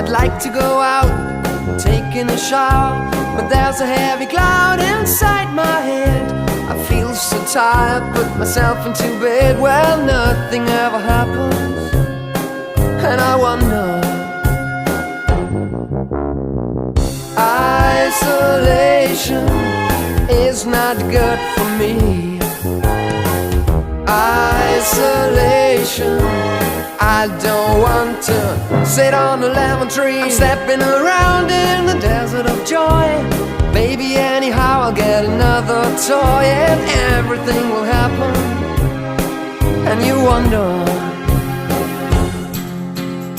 I'd like to go out, taking a shower, but there's a heavy cloud inside my head. I feel so tired, put myself into bed. Well, nothing ever happens, and I wonder. Isolation is not good for me. Isolation, I don't want to sit on a lemon tree. I'm stepping around in the desert of joy. Maybe anyhow I'll get another toy, and everything will happen, and you wonder.